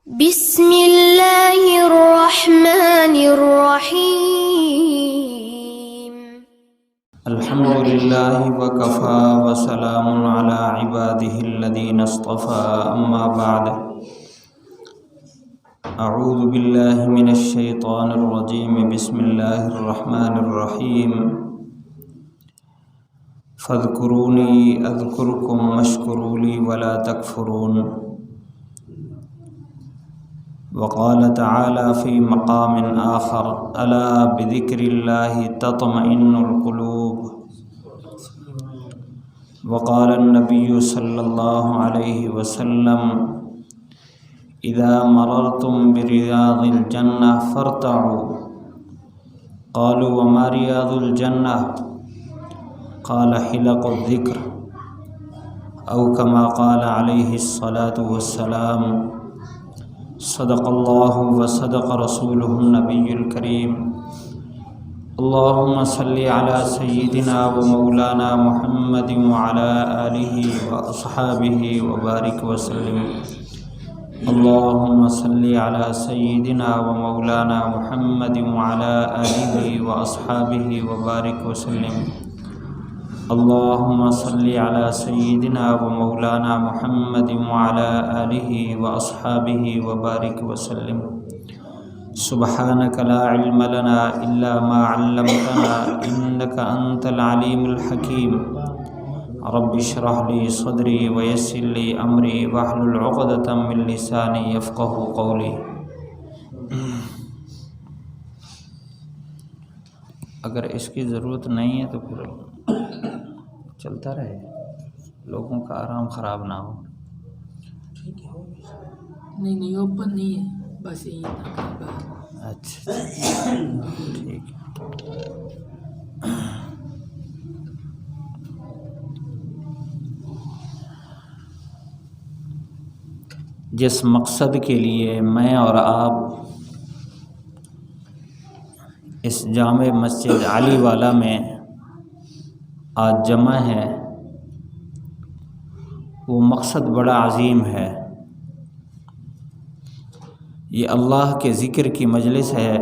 بسم اللہ الرحمن الرحیم الحمد للہ وکفا وسلام علی عبادہ الذین اصطفى اما بعد اعوذ باللہ من الشیطان الرجیم بسم اللہ الرحمن الرحیم فاذکرونی اذکرکم واشکروا لی ولا تکفرون وقال تعالى في مقام آخر ألا بذكر الله تطمئن القلوب وقال النبي صلى الله عليه وسلم إذا مررتم برياض الجنة فارتعوا قالوا وما رياض الجنة قال حلق الذكر أو كما قال عليه الصلاة والسلام صدق اللہ وصدق رسولہ النبی الکریم اللہم صلی علی سیدنا و مولانا محمد وعلی آلہ واصحابہ وبارک وسلم اللہم صلی علی سیدنا و مولانا محمد وعلی آلہ واصحابہ وبارک وسلم اللہم صلی علی سیدنا و مولانا محمد وعلی آلہ واصحابہ وبارک وسلم سبحانک لا علم لنا الا ما علمتنا انک انت العلیم الحکیم رب اشرح لی صدری ویسر لی امری واحلل عقدۃ من لسانی یفقہوا قولی۔ اگر اس کی ضرورت نہیں ہے تو پھر چلتا رہے، لوگوں کا آرام خراب نہ ہو۔ ٹھیک ہے، نہیں اوپن نہیں ہے، بس یہی تھا۔ اچھا ٹھیک ہے۔ جس مقصد کے لیے میں اور آپ اس جامع مسجد علی والا میں آج جمع ہے، وہ مقصد بڑا عظیم ہے۔ یہ اللہ کے ذکر کی مجلس ہے،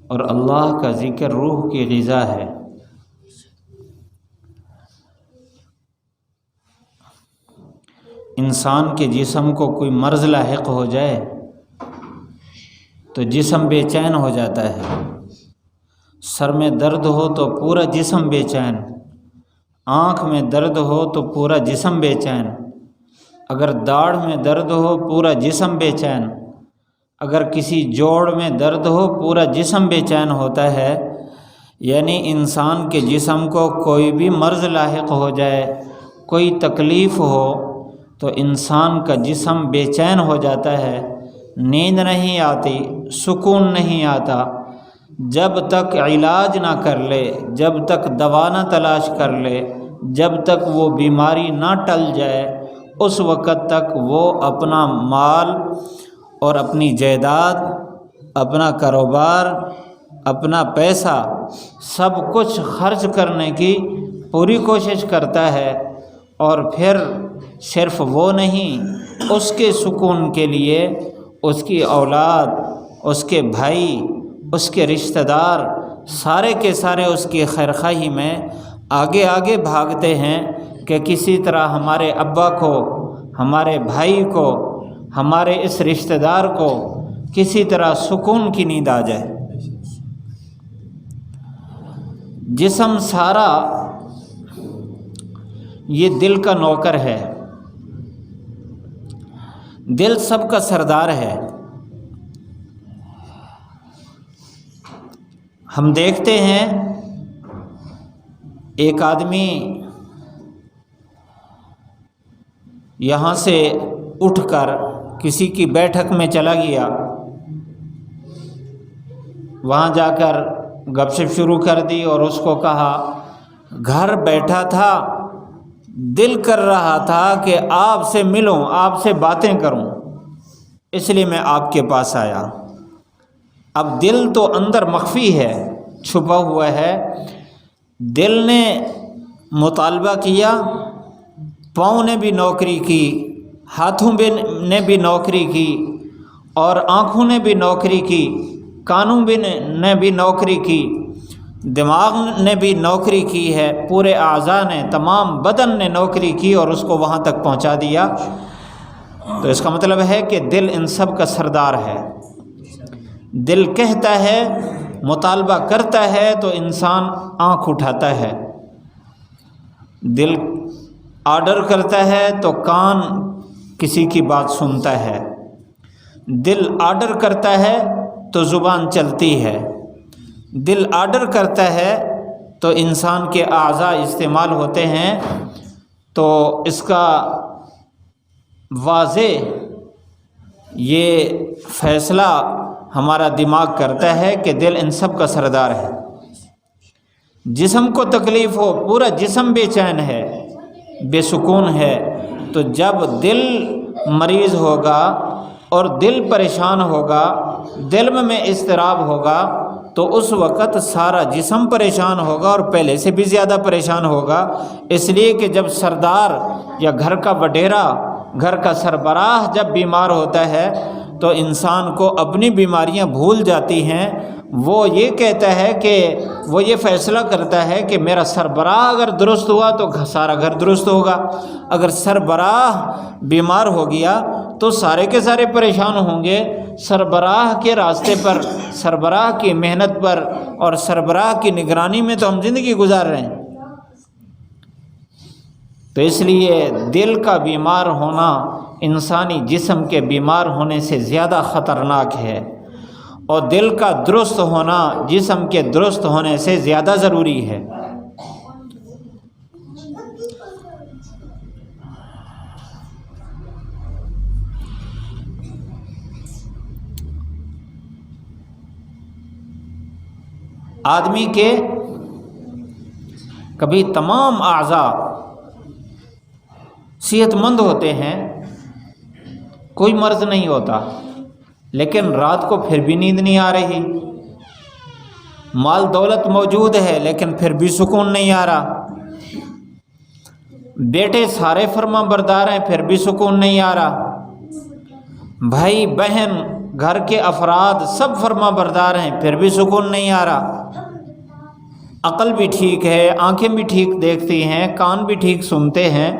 اور اللہ کا ذکر روح کی غذا ہے۔ انسان کے جسم کو کوئی مرض لاحق ہو جائے تو جسم بے چین ہو جاتا ہے، سر میں درد ہو تو پورا جسم بے چین، آنکھ میں درد ہو تو پورا جسم بے چین، اگر داڑھ میں درد ہو پورا جسم بے چین، اگر کسی جوڑ میں درد ہو پورا جسم بے چین ہوتا ہے۔ یعنی انسان کے جسم کو کوئی بھی مرض لاحق ہو جائے، کوئی تکلیف ہو تو انسان کا جسم بے چین ہو جاتا ہے، نیند نہیں آتی، سکون نہیں آتا۔ جب تک علاج نہ کر لے، جب تک دوا نہ تلاش کر لے، جب تک وہ بیماری نہ ٹل جائے، اس وقت تک وہ اپنا مال اور اپنی جائیداد، اپنا کاروبار، اپنا پیسہ سب کچھ خرچ کرنے کی پوری کوشش کرتا ہے، اور پھر صرف وہ نہیں، اس کے سکون کے لیے اس کی اولاد، اس کے بھائی، اس کے رشتہ دار سارے کے سارے اس کی خیرخواہی میں آگے آگے بھاگتے ہیں کہ کسی طرح ہمارے ابا کو، ہمارے بھائی کو، ہمارے اس رشتہ دار کو کسی طرح سکون کی نیند آ جائے۔ جسم سارا یہ دل کا نوکر ہے، دل سب کا سردار ہے۔ ہم دیکھتے ہیں ایک آدمی یہاں سے اٹھ کر کسی کی بیٹھک میں چلا گیا، وہاں جا کر گپ شپ شروع کر دی اور اس کو کہا، گھر بیٹھا تھا، دل کر رہا تھا کہ آپ سے ملوں، آپ سے باتیں کروں، اس لیے میں آپ کے پاس آیا۔ اب دل تو اندر مخفی ہے، چھپا ہوا ہے، دل نے مطالبہ کیا، پاؤں نے بھی نوکری کی، ہاتھوں نے بھی نوکری کی اور آنکھوں نے بھی نوکری کی، کانوں نے بھی نوکری کی، دماغ نے بھی نوکری کی ہے، پورے اعضاء نے، تمام بدن نے نوکری کی اور اس کو وہاں تک پہنچا دیا۔ تو اس کا مطلب ہے کہ دل ان سب کا سردار ہے۔ دل کہتا ہے، مطالبہ کرتا ہے تو انسان آنکھ اٹھاتا ہے، دل آرڈر کرتا ہے تو کان کسی کی بات سنتا ہے، دل آرڈر کرتا ہے تو زبان چلتی ہے، دل آرڈر کرتا ہے تو انسان کے اعضاء استعمال ہوتے ہیں۔ تو اس کا واضح یہ فیصلہ ہمارا دماغ کرتا ہے کہ دل ان سب کا سردار ہے۔ جسم کو تکلیف ہو، پورا جسم بے چین ہے، بے سکون ہے، تو جب دل مریض ہوگا اور دل پریشان ہوگا، دل میں اضطراب ہوگا، تو اس وقت سارا جسم پریشان ہوگا اور پہلے سے بھی زیادہ پریشان ہوگا۔ اس لیے کہ جب سردار یا گھر کا وڈیرا، گھر کا سربراہ جب بیمار ہوتا ہے تو انسان کو اپنی بیماریاں بھول جاتی ہیں۔ وہ یہ کہتا ہے کہ وہ یہ فیصلہ کرتا ہے کہ میرا سربراہ اگر درست ہوا تو سارا گھر درست ہوگا، اگر سربراہ بیمار ہو گیا تو سارے کے سارے پریشان ہوں گے۔ سربراہ کے راستے پر، سربراہ کی محنت پر اور سربراہ کی نگرانی میں تو ہم زندگی گزار رہے ہیں۔ تو اس لیے دل کا بیمار ہونا انسانی جسم کے بیمار ہونے سے زیادہ خطرناک ہے، اور دل کا درست ہونا جسم کے درست ہونے سے زیادہ ضروری ہے۔ آدمی کے کبھی تمام اعضاء صحت مند ہوتے ہیں، کوئی مرض نہیں ہوتا، لیکن رات کو پھر بھی نیند نہیں آ رہی، مال دولت موجود ہے لیکن پھر بھی سکون نہیں آ رہا، بیٹے سارے فرما بردار ہیں پھر بھی سکون نہیں آ رہا، بھائی بہن گھر کے افراد سب فرما بردار ہیں پھر بھی سکون نہیں آ رہا، عقل بھی ٹھیک ہے، آنکھیں بھی ٹھیک دیکھتی ہیں، کان بھی ٹھیک سنتے ہیں،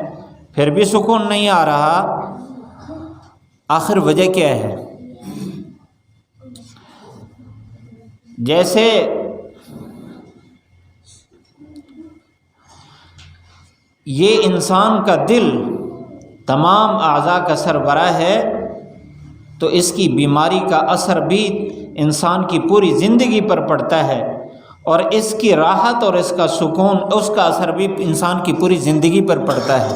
پھر بھی سکون نہیں آ رہا۔ آخر وجہ کیا ہے؟ جیسے یہ انسان کا دل تمام اعضاء کا سربراہ ہے، تو اس کی بیماری کا اثر بھی انسان کی پوری زندگی پر پڑتا ہے، اور اس کی راحت اور اس کا سکون، اس کا اثر بھی انسان کی پوری زندگی پر پڑتا ہے۔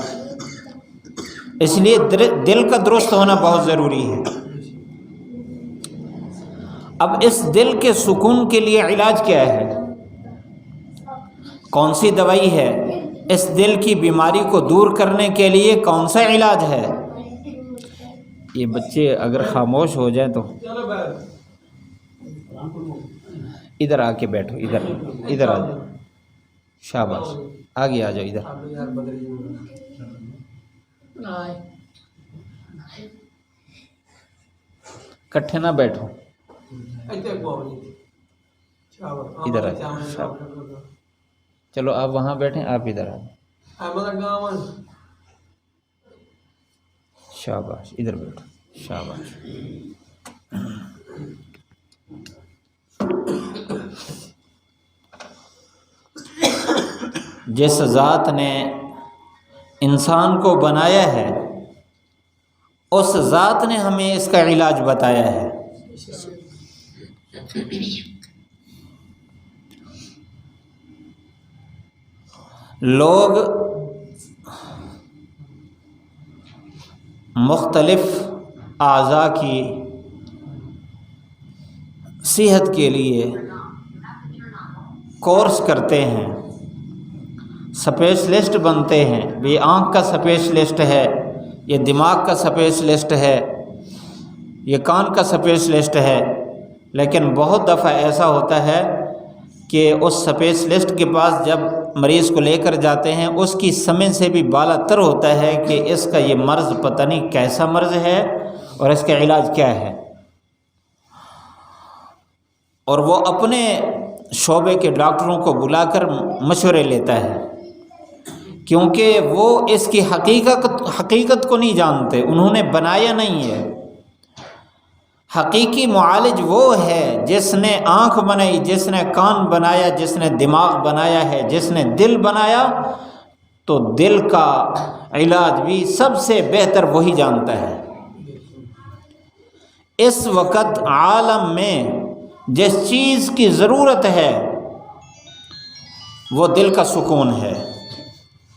اس لیے دل کا درست ہونا بہت ضروری ہے۔ اب اس دل کے سکون کے لیے علاج کیا ہے؟ کون سی دوائی ہے؟ اس دل کی بیماری کو دور کرنے کے لیے کون سا علاج ہے؟ یہ بچے اگر خاموش ہو جائیں تو ادھر آ کے بیٹھو، ادھر آ جاؤ، شاباش، آگے آ جاؤ ادھر۔ کٹھے نہ بیٹھو، ادھر آ جاؤ، چلو آپ وہاں بیٹھیں، آپ ادھر آ جاؤ، شاباش، ادھر بیٹھو، شاباش۔ جس ذات نے انسان کو بنایا ہے اس ذات نے ہمیں اس کا علاج بتایا ہے۔ لوگ مختلف اعضاء کی صحت کے لیے کورس کرتے ہیں، اسپیشلسٹ بنتے ہیں، یہ آنکھ کا اسپیشلسٹ ہے، یہ دماغ کا اسپیشلسٹ ہے، یہ کان کا اسپیشلسٹ ہے، لیکن بہت دفعہ ایسا ہوتا ہے کہ اس اسپیشلسٹ کے پاس جب مریض کو لے کر جاتے ہیں اس کی سمجھ سے بھی بالا تر ہوتا ہے کہ اس کا یہ مرض پتہ نہیں کیسا مرض ہے اور اس کا علاج کیا ہے، اور وہ اپنے شعبے کے ڈاکٹروں کو بلا کر مشورے لیتا ہے، کیونکہ وہ اس کی حقیقت کو نہیں جانتے، انہوں نے بنایا نہیں ہے۔ حقیقی معالج وہ ہے جس نے آنکھ بنائی، جس نے کان بنایا، جس نے دماغ بنایا ہے، جس نے دل بنایا، تو دل کا علاج بھی سب سے بہتر وہی جانتا ہے۔ اس وقت عالم میں جس چیز کی ضرورت ہے وہ دل کا سکون ہے،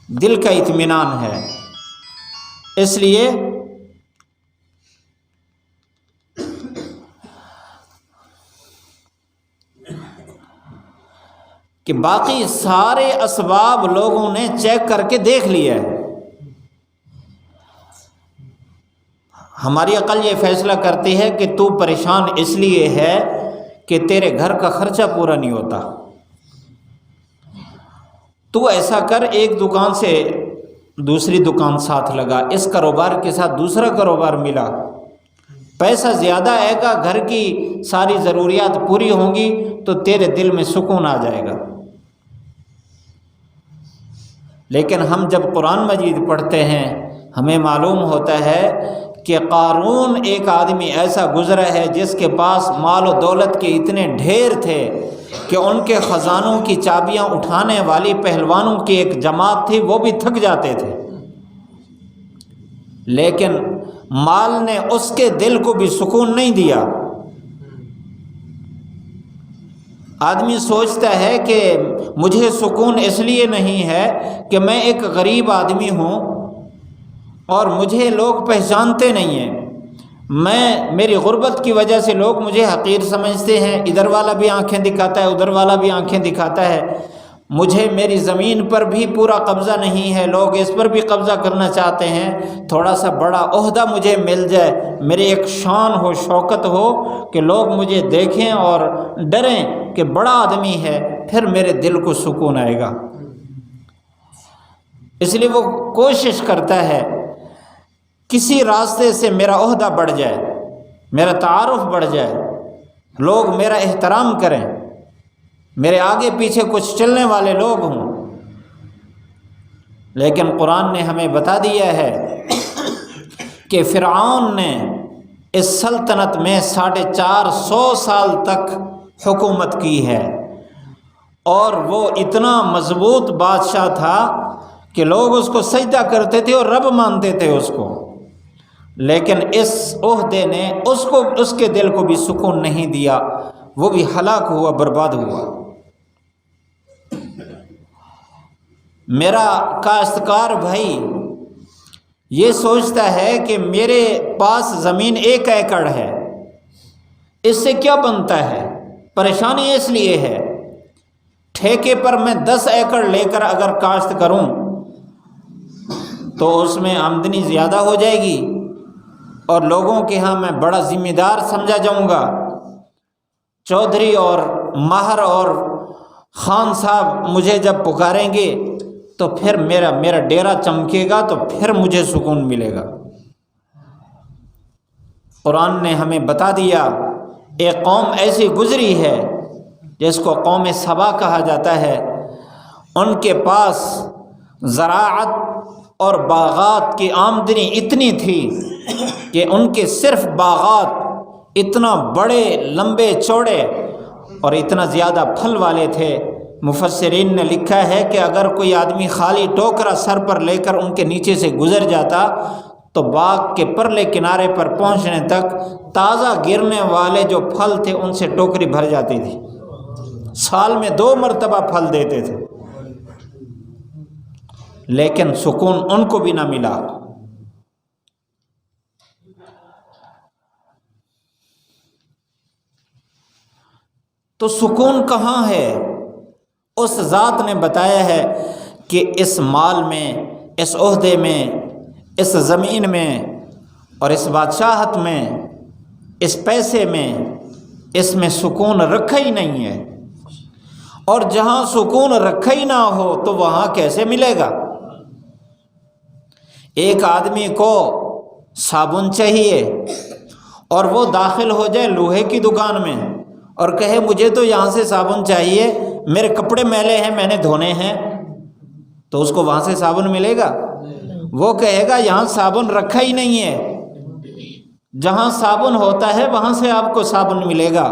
دل کا اطمینان ہے۔ اس لیے کہ باقی سارے اسباب لوگوں نے چیک کر کے دیکھ لیا ہے، ہماری عقل یہ فیصلہ کرتی ہے کہ تو پریشان اس لیے ہے کہ تیرے گھر کا خرچہ پورا نہیں ہوتا، تو ایسا کر ایک دکان سے دوسری دکان ساتھ لگا، اس کاروبار کے ساتھ دوسرا کاروبار ملا، پیسہ زیادہ آئے گا، گھر کی ساری ضروریات پوری ہوں گی تو تیرے دل میں سکون آ جائے گا۔ لیکن ہم جب قرآن مجید پڑھتے ہیں ہمیں معلوم ہوتا ہے کہ قارون ایک آدمی ایسا گزرا ہے جس کے پاس مال و دولت کے اتنے ڈھیر تھے کہ ان کے خزانوں کی چابیاں اٹھانے والی پہلوانوں کی ایک جماعت تھی، وہ بھی تھک جاتے تھے، لیکن مال نے اس کے دل کو بھی سکون نہیں دیا۔ آدمی سوچتا ہے کہ مجھے سکون اس لیے نہیں ہے کہ میں ایک غریب آدمی ہوں اور مجھے لوگ پہچانتے نہیں ہیں، میری غربت کی وجہ سے لوگ مجھے حقیر سمجھتے ہیں، ادھر والا بھی آنکھیں دکھاتا ہے، ادھر والا بھی آنکھیں دکھاتا ہے، مجھے میری زمین پر بھی پورا قبضہ نہیں ہے، لوگ اس پر بھی قبضہ کرنا چاہتے ہیں، تھوڑا سا بڑا عہدہ مجھے مل جائے، میری ایک شان ہو، شوکت ہو کہ لوگ مجھے دیکھیں اور ڈریں کہ بڑا آدمی ہے، پھر میرے دل کو سکون آئے گا۔ اس لیے وہ کوشش کرتا ہے کسی راستے سے میرا عہدہ بڑھ جائے، میرا تعارف بڑھ جائے، لوگ میرا احترام کریں، میرے آگے پیچھے کچھ چلنے والے لوگ ہوں۔ لیکن قرآن نے ہمیں بتا دیا ہے کہ فرعون نے اس سلطنت میں 450 سال تک حکومت کی ہے، اور وہ اتنا مضبوط بادشاہ تھا کہ لوگ اس کو سجدہ کرتے تھے اور رب مانتے تھے اس کو، لیکن اس عہدے نے اس کے دل کو بھی سکون نہیں دیا، وہ بھی ہلاک ہوا، برباد ہوا۔ میرا کاشتکار بھائی یہ سوچتا ہے کہ میرے پاس زمین 1 ایکڑ ہے، اس سے کیا بنتا ہے، پریشانی اس لیے ہے، ٹھیکے پر میں 10 ایکڑ لے کر اگر کاشت کروں تو اس میں آمدنی زیادہ ہو جائے گی اور لوگوں کے ہاں میں بڑا ذمہ دار سمجھا جاؤں گا، چودھری اور ماہر اور خان صاحب مجھے جب پکاریں گے تو پھر میرا ڈیرا چمکے گا، تو پھر مجھے سکون ملے گا۔ قرآن نے ہمیں بتا دیا ایک قوم ایسی گزری ہے جس کو قوم سبا کہا جاتا ہے، ان کے پاس زراعت اور باغات کی آمدنی اتنی تھی کہ ان کے صرف باغات اتنا بڑے، لمبے، چوڑے اور اتنا زیادہ پھل والے تھے۔ مفسرین نے لکھا ہے کہ اگر کوئی آدمی خالی ٹوکرا سر پر لے کر ان کے نیچے سے گزر جاتا تو باغ کے پرلے کنارے پر پہنچنے تک تازہ گرنے والے جو پھل تھے ان سے ٹوکری بھر جاتی تھی، سال میں 2 مرتبہ پھل دیتے تھے، لیکن سکون ان کو بھی نہ ملا۔ تو سکون کہاں ہے؟ اس ذات نے بتایا ہے کہ اس مال میں، اس عہدے میں، اس زمین میں اور اس بادشاہت میں، اس پیسے میں، اس میں سکون رکھا ہی نہیں ہے۔ اور جہاں سکون رکھا ہی نہ ہو تو وہاں کیسے ملے گا؟ ایک آدمی کو صابن چاہیے اور وہ داخل ہو جائے لوہے کی دکان میں اور کہے مجھے تو یہاں سے صابن چاہیے، میرے کپڑے میلے ہیں میں نے دھونے ہیں، تو اس کو وہاں سے صابن ملے گا؟ وہ کہے گا یہاں صابن رکھا ہی نہیں ہے، جہاں صابن ہوتا ہے وہاں سے آپ کو صابن ملے گا۔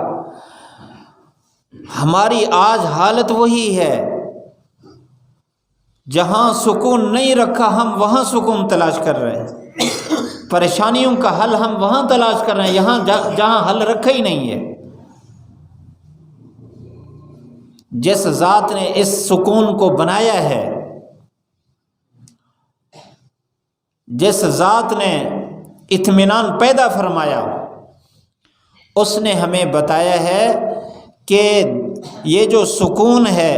ہماری آج حالت وہی ہے، جہاں سکون نہیں رکھا ہم وہاں سکون تلاش کر رہے ہیں، پریشانیوں کا حل ہم وہاں تلاش کر رہے ہیں، یہاں جہاں حل رکھا ہی نہیں ہے۔ جس ذات نے اس سکون کو بنایا ہے، جس ذات نے اطمینان پیدا فرمایا، اس نے ہمیں بتایا ہے کہ یہ جو سکون ہے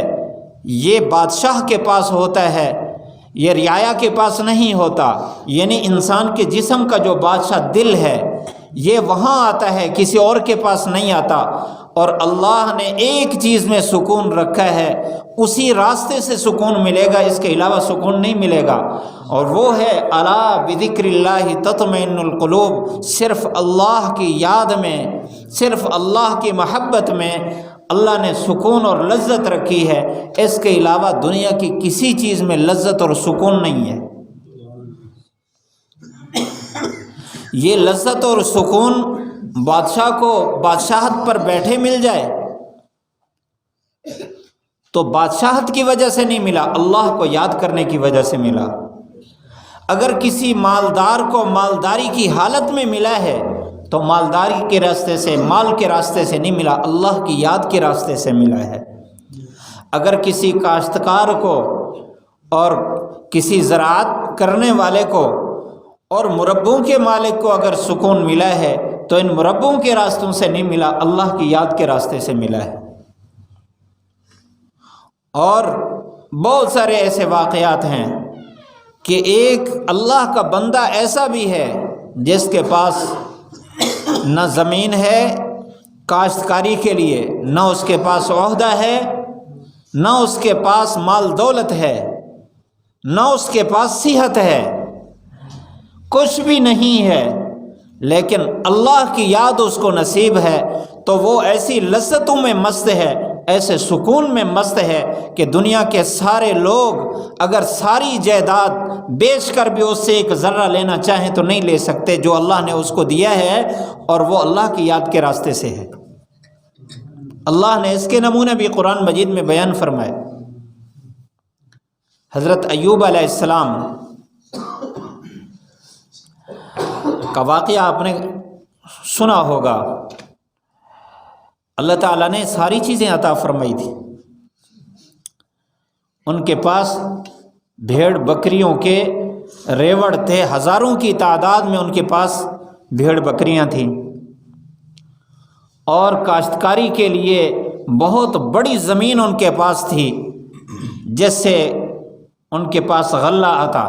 یہ بادشاہ کے پاس ہوتا ہے، یہ رعایا کے پاس نہیں ہوتا، یعنی انسان کے جسم کا جو بادشاہ دل ہے یہ وہاں آتا ہے، کسی اور کے پاس نہیں آتا۔ اور اللہ نے ایک چیز میں سکون رکھا ہے، اسی راستے سے سکون ملے گا، اس کے علاوہ سکون نہیں ملے گا، اور وہ ہے الا بذکر اللہ تطمئن القلوب۔ صرف اللہ کی یاد میں، صرف اللہ کی محبت میں اللہ نے سکون اور لذت رکھی ہے، اس کے علاوہ دنیا کی کسی چیز میں لذت اور سکون نہیں ہے۔ یہ لذت اور سکون بادشاہ کو بادشاہت پر بیٹھے مل جائے تو بادشاہت کی وجہ سے نہیں ملا، اللہ کو یاد کرنے کی وجہ سے ملا۔ اگر کسی مالدار کو مالداری کی حالت میں ملا ہے تو مالداری کے راستے سے، مال کے راستے سے نہیں ملا، اللہ کی یاد کے راستے سے ملا ہے۔ اگر کسی کاشتکار کو اور کسی زراعت کرنے والے کو اور مربوں کے مالک کو اگر سکون ملا ہے تو ان مربوں کے راستوں سے نہیں ملا، اللہ کی یاد کے راستے سے ملا ہے۔ اور بہت سارے ایسے واقعات ہیں کہ ایک اللہ کا بندہ ایسا بھی ہے جس کے پاس نہ زمین ہے کاشتکاری کے لیے، نہ اس کے پاس عہدہ ہے، نہ اس کے پاس مال دولت ہے، نہ اس کے پاس صحت ہے، کچھ بھی نہیں ہے، لیکن اللہ کی یاد اس کو نصیب ہے تو وہ ایسی لذتوں میں مست ہے، ایسے سکون میں مست ہے کہ دنیا کے سارے لوگ اگر ساری جائیداد بیچ کر بھی اس سے ایک ذرہ لینا چاہیں تو نہیں لے سکتے جو اللہ نے اس کو دیا ہے، اور وہ اللہ کی یاد کے راستے سے ہے۔ اللہ نے اس کے نمونے بھی قرآن مجید میں بیان فرمائے۔ حضرت ایوب علیہ السلام کا واقعہ آپ نے سنا ہوگا۔ اللہ تعالیٰ نے ساری چیزیں عطا فرمائی تھی، ان کے پاس بھیڑ بکریوں کے ریوڑ تھے، ہزاروں کی تعداد میں ان کے پاس بھیڑ بکریاں تھیں، اور کاشتکاری کے لیے بہت بڑی زمین ان کے پاس تھی جس سے ان کے پاس غلہ آتا۔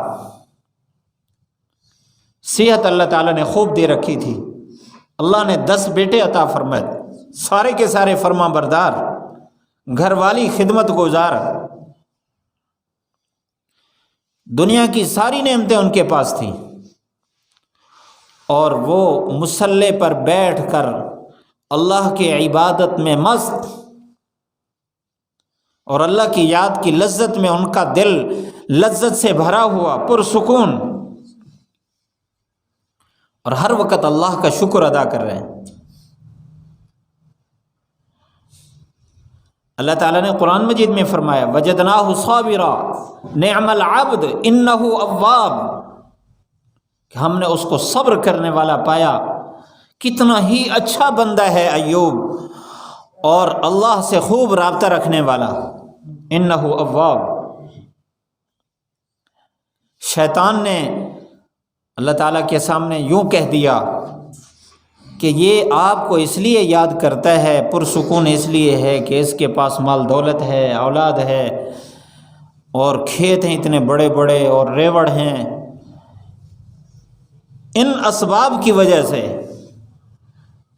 صحت اللہ تعالیٰ نے خوب دے رکھی تھی، اللہ نے 10 بیٹے عطا فرمائے، سارے کے سارے فرما بردار، گھر والی خدمت گزار، دنیا کی ساری نعمتیں ان کے پاس تھیں، اور وہ مصلی پر بیٹھ کر اللہ کی عبادت میں مست اور اللہ کی یاد کی لذت میں ان کا دل لذت سے بھرا ہوا، پرسکون، اور ہر وقت اللہ کا شکر ادا کر رہے ہیں۔ اللہ تعالیٰ نے قرآن مجید میں فرمایا وجدناہ صابرا نعم العبد انہ اواب، کہ ہم نے اس کو صبر کرنے والا پایا، کتنا ہی اچھا بندہ ہے ایوب، اور اللہ سے خوب رابطہ رکھنے والا، انہ اواب۔ شیطان نے اللہ تعالیٰ کے سامنے یوں کہہ دیا کہ یہ آپ کو اس لیے یاد کرتا ہے، پرسکون اس لیے ہے کہ اس کے پاس مال دولت ہے، اولاد ہے، اور کھیت ہیں اتنے بڑے بڑے، اور ریوڑ ہیں۔ ان اسباب کی وجہ سے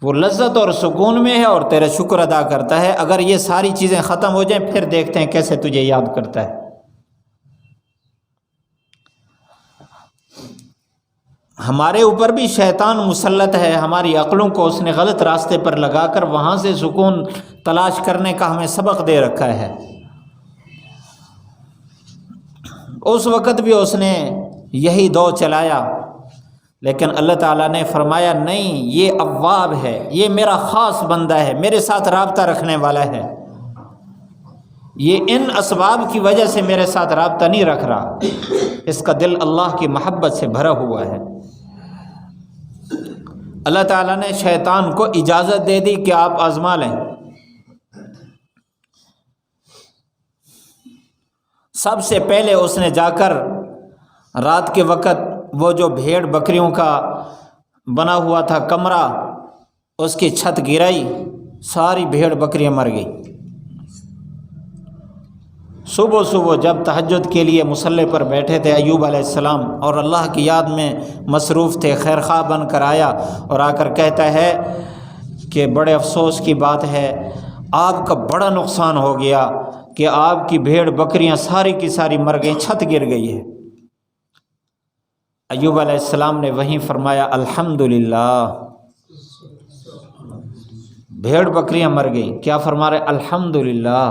وہ لذت اور سکون میں ہے اور تیرا شکر ادا کرتا ہے۔ اگر یہ ساری چیزیں ختم ہو جائیں پھر دیکھتے ہیں کیسے تجھے یاد کرتا ہے۔ ہمارے اوپر بھی شیطان مسلط ہے، ہماری عقلوں کو اس نے غلط راستے پر لگا کر وہاں سے سکون تلاش کرنے کا ہمیں سبق دے رکھا ہے۔ اس وقت بھی اس نے یہی دو چلایا، لیکن اللہ تعالیٰ نے فرمایا نہیں، یہ اواب ہے، یہ میرا خاص بندہ ہے، میرے ساتھ رابطہ رکھنے والا ہے، یہ ان اسباب کی وجہ سے میرے ساتھ رابطہ نہیں رکھ رہا، اس کا دل اللہ کی محبت سے بھرا ہوا ہے۔ اللہ تعالیٰ نے شیطان کو اجازت دے دی کہ آپ آزما لیں۔ سب سے پہلے اس نے جا کر رات کے وقت وہ جو بھیڑ بکریوں کا بنا ہوا تھا کمرہ، اس کی چھت گرائی، ساری بھیڑ بکریاں مر گئی۔ صبح صبح جب تہجد کے لیے مصلی پر بیٹھے تھے ایوب علیہ السلام اور اللہ کی یاد میں مصروف تھے، خیر خواہ بن کر آیا اور آ کر کہتا ہے کہ بڑے افسوس کی بات ہے، آپ کا بڑا نقصان ہو گیا کہ آپ کی بھیڑ بکریاں ساری کی ساری مر گئیں، چھت گر گئی ہے۔ ایوب علیہ السلام نے وہیں فرمایا الحمدللہ، بھیڑ بکریاں مر گئیں، کیا فرما رہے؟ الحمدللہ۔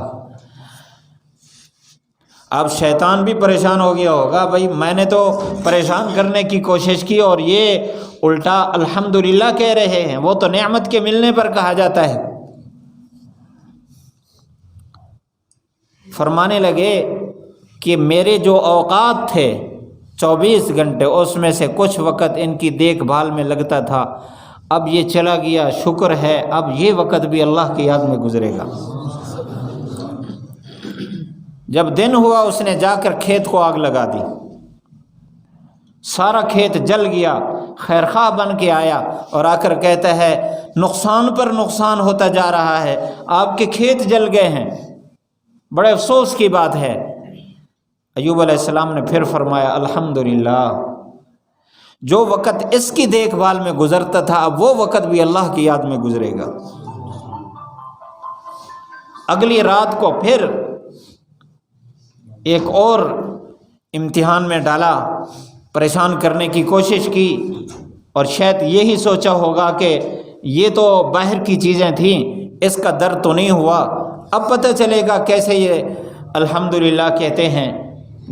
اب شیطان بھی پریشان ہو گیا ہوگا، بھائی میں نے تو پریشان کرنے کی کوشش کی اور یہ الٹا الحمدللہ کہہ رہے ہیں، وہ تو نعمت کے ملنے پر کہا جاتا ہے۔ فرمانے لگے کہ میرے جو اوقات تھے 24 گھنٹے، اس میں سے کچھ وقت ان کی دیکھ بھال میں لگتا تھا، اب یہ چلا گیا، شکر ہے، اب یہ وقت بھی اللہ کی یاد میں گزرے گا۔ جب دن ہوا اس نے جا کر کھیت کو آگ لگا دی، سارا کھیت جل گیا، خیرخواہ بن کے آیا اور آ کر کہتا ہے نقصان پر نقصان ہوتا جا رہا ہے، آپ کے کھیت جل گئے ہیں، بڑے افسوس کی بات ہے۔ ایوب علیہ السلام نے پھر فرمایا الحمدللہ، جو وقت اس کی دیکھ بھال میں گزرتا تھا اب وہ وقت بھی اللہ کی یاد میں گزرے گا۔ اگلی رات کو پھر ایک اور امتحان میں ڈالا، پریشان کرنے کی کوشش کی، اور شاید یہی سوچا ہوگا کہ یہ تو باہر کی چیزیں تھیں، اس کا درد تو نہیں ہوا، اب پتہ چلے گا کیسے یہ الحمدللہ کہتے ہیں۔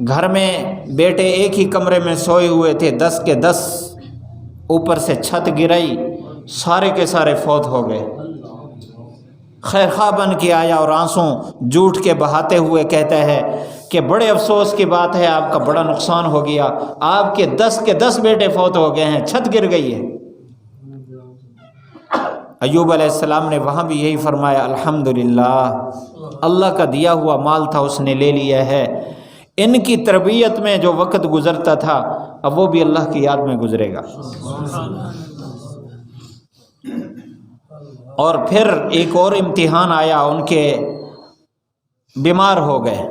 گھر میں بیٹے ایک ہی کمرے میں سوئے ہوئے تھے، 10 کے 10 اوپر سے چھت گرائی، سارے کے سارے فوت ہو گئے۔ خیر خواہ بن کے آیا اور آنسوں جھوٹ کے بہاتے ہوئے کہتا ہے کہ بڑے افسوس کی بات ہے، آپ کا بڑا نقصان ہو گیا، آپ کے 10 کے 10 بیٹے فوت ہو گئے ہیں، چھت گر گئی ہے۔ ایوب علیہ السلام نے وہاں بھی یہی فرمایا الحمدللہ، اللہ کا دیا ہوا مال تھا اس نے لے لیا ہے، ان کی تربیت میں جو وقت گزرتا تھا اب وہ بھی اللہ کی یاد میں گزرے گا۔ اور پھر ایک اور امتحان آیا، ان کے بیمار ہو گئے،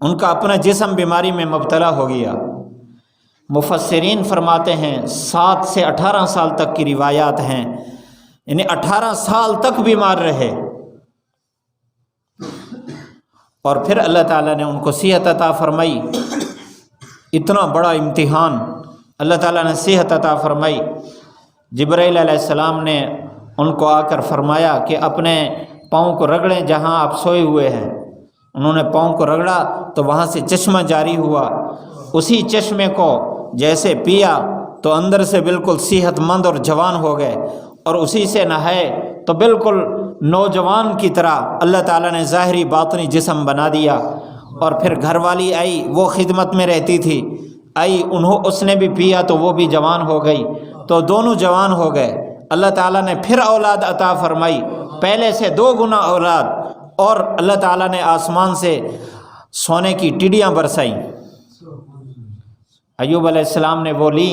ان کا اپنا جسم بیماری میں مبتلا ہو گیا۔ مفسرین فرماتے ہیں 7 سے 18 سال تک کی روایات ہیں، یعنی 18 سال تک بیمار رہے، اور پھر اللہ تعالیٰ نے ان کو صحت عطا فرمائی۔ اتنا بڑا امتحان، اللہ تعالیٰ نے صحت عطا فرمائی۔ جبرائیل علیہ السلام نے ان کو آ کر فرمایا کہ اپنے پاؤں کو رگڑیں جہاں آپ سوئے ہوئے ہیں۔ انہوں نے پاؤں کو رگڑا تو وہاں سے چشمہ جاری ہوا، اسی چشمے کو جیسے پیا تو اندر سے بالکل صحت مند اور جوان ہو گئے، اور اسی سے نہائے تو بالکل نوجوان کی طرح اللہ تعالیٰ نے ظاہری باطنی جسم بنا دیا۔ اور پھر گھر والی آئی، وہ خدمت میں رہتی تھی، آئی اس نے بھی پیا تو وہ بھی جوان ہو گئی، تو دونوں جوان ہو گئے۔ اللہ تعالیٰ نے پھر اولاد عطا فرمائی، پہلے سے 2 گنا اولاد، اور اللہ تعالیٰ نے آسمان سے سونے کی ٹڈیاں برسائیں۔ ایوب علیہ السلام نے وہ لی